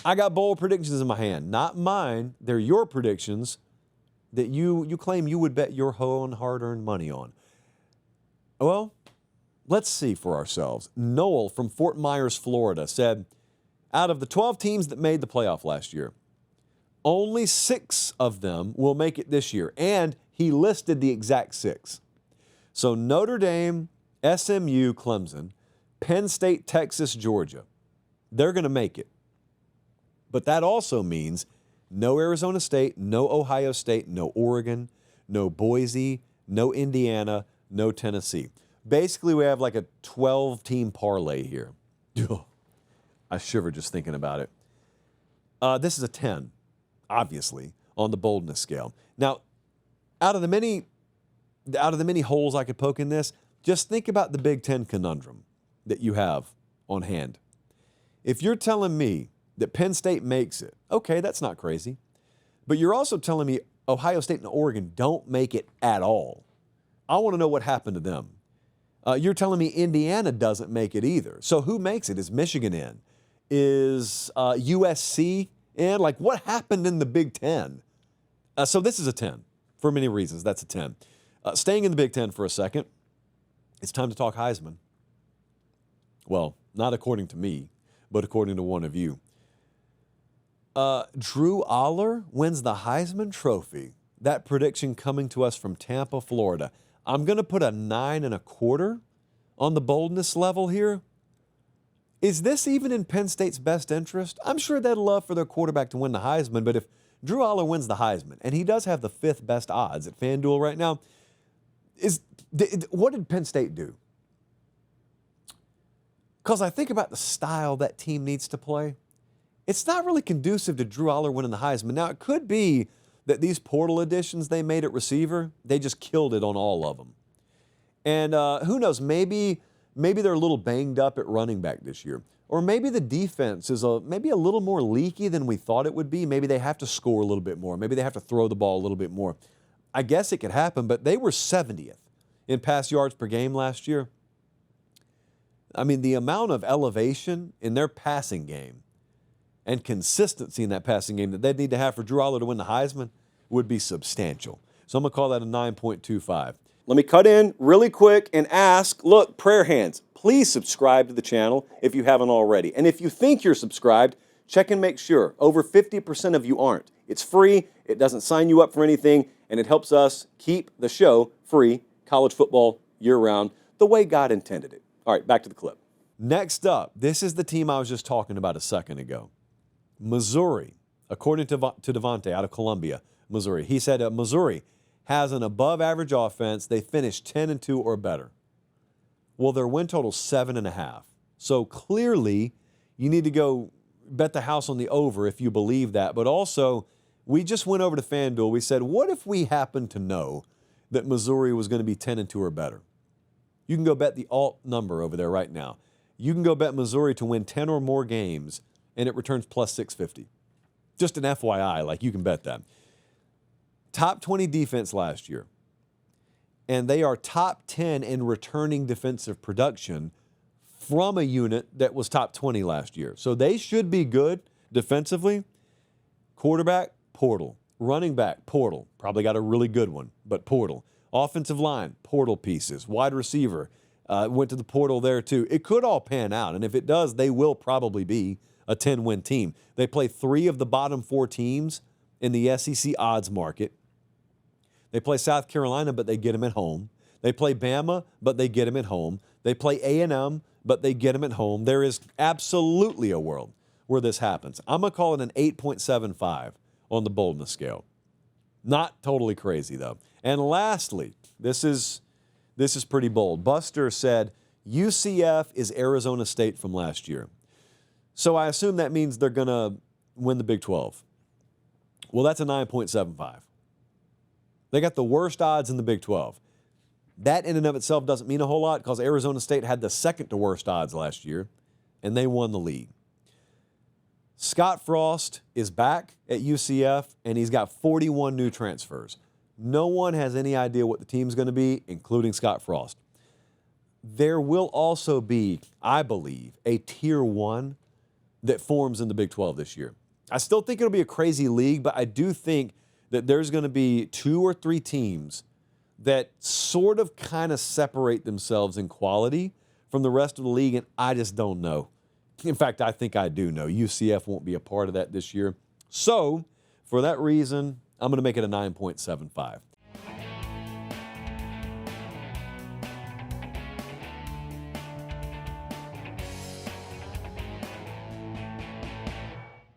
I got bold predictions in my hand. Not mine. They're your predictions that you claim you would bet your own hard-earned money on. Well, let's see for ourselves. Noel from Fort Myers, Florida said, out of the 12 teams that made the playoff last year, only 6 of them will make it this year. And he listed the exact 6. So Notre Dame, SMU, Clemson, Penn State, Texas, Georgia. They're going to make it. But that also means no Arizona State, no Ohio State, no Oregon, no Boise, no Indiana, no Tennessee. Basically, we have like a 12-team parlay here. I shiver just thinking about it. This is a 10, obviously, on the boldness scale. Now, out of the many holes I could poke in this, just think about the Big Ten conundrum that you have on hand. If you're telling me that Penn State makes it, okay, that's not crazy. But you're also telling me Ohio State and Oregon don't make it at all. I want to know what happened to them. You're telling me Indiana doesn't make it either. So who makes it? Is Michigan in? Is USC in? Like, what happened in the Big Ten? So this is a 10 for many reasons. That's a 10. Staying in the Big Ten for a second, it's time to talk Heisman. Well, not according to me, but according to one of you. Drew Aller wins the Heisman Trophy. That prediction coming to us from Tampa, Florida. I'm going to put a 9.25 on the boldness level here. Is this even in Penn State's best interest? I'm sure they'd love for their quarterback to win the Heisman, but if Drew Aller wins the Heisman, and he does have the 5th best odds at FanDuel right now, what did Penn State do? Because I think about the style that team needs to play. It's not really conducive to Drew Aller winning the Heisman. Now, it could be that these portal additions they made at receiver, they just killed it on all of them. And who knows, maybe they're a little banged up at running back this year. Or maybe the defense is maybe a little more leaky than we thought it would be. Maybe they have to score a little bit more. Maybe they have to throw the ball a little bit more. I guess it could happen, but they were 70th in pass yards per game last year. I mean, the amount of elevation in their passing game and consistency in that passing game that they'd need to have for Drew Aller to win the Heisman would be substantial. So I'm going to call that a 9.25. Let me cut in really quick and ask, look, prayer hands, please subscribe to the channel if you haven't already. And if you think you're subscribed, check and make sure. Over 50% of you aren't. It's free, it doesn't sign you up for anything, and it helps us keep the show free, college football year-round, the way God intended it. All right, back to the clip. Next up, this is the team I was just talking about a second ago. Missouri, according to Devontae out of Columbia, Missouri. He said Missouri has an above-average offense. They finished 10-2 or better. Well, their win total is 7.5. So clearly, you need to go bet the house on the over if you believe that. But also, we just went over to FanDuel. We said, what if we happened to know that Missouri was going to be 10-2 or better? You can go bet the alt number over there right now. You can go bet Missouri to win 10 or more games, and it returns plus 650. Just an FYI, like you can bet that. Top 20 defense last year. And they are top 10 in returning defensive production from a unit that was top 20 last year. So they should be good defensively. Quarterback, portal. Running back, portal. Probably got a really good one, but portal. Offensive line, portal pieces. Wide receiver, went to the portal there too. It could all pan out, and if it does, they will probably be a 10-win team. They play 3 of the bottom 4 teams in the SEC odds market. They play South Carolina, but they get them at home. They play Bama, but they get them at home. They play A&M, but they get them at home. There is absolutely a world where this happens. I'm going to call it an 8.75 on the boldness scale. Not totally crazy, though. And lastly, this is pretty bold. Buster said UCF is Arizona State from last year. So I assume that means they're going to win the Big 12. Well, that's a 9.75. They got the worst odds in the Big 12. That in and of itself doesn't mean a whole lot because Arizona State had the second to worst odds last year, and they won the league. Scott Frost is back at UCF, and he's got 41 new transfers. No one has any idea what the team's going to be, including Scott Frost. There will also be, I believe, a Tier 1 that forms in the Big 12 this year. I still think it'll be a crazy league, but I do think that there's going to be 2 or 3 teams that sort of kind of separate themselves in quality from the rest of the league, and I just don't know. In fact, I think I do know. UCF won't be a part of that this year. So, for that reason, I'm going to make it a 9.75.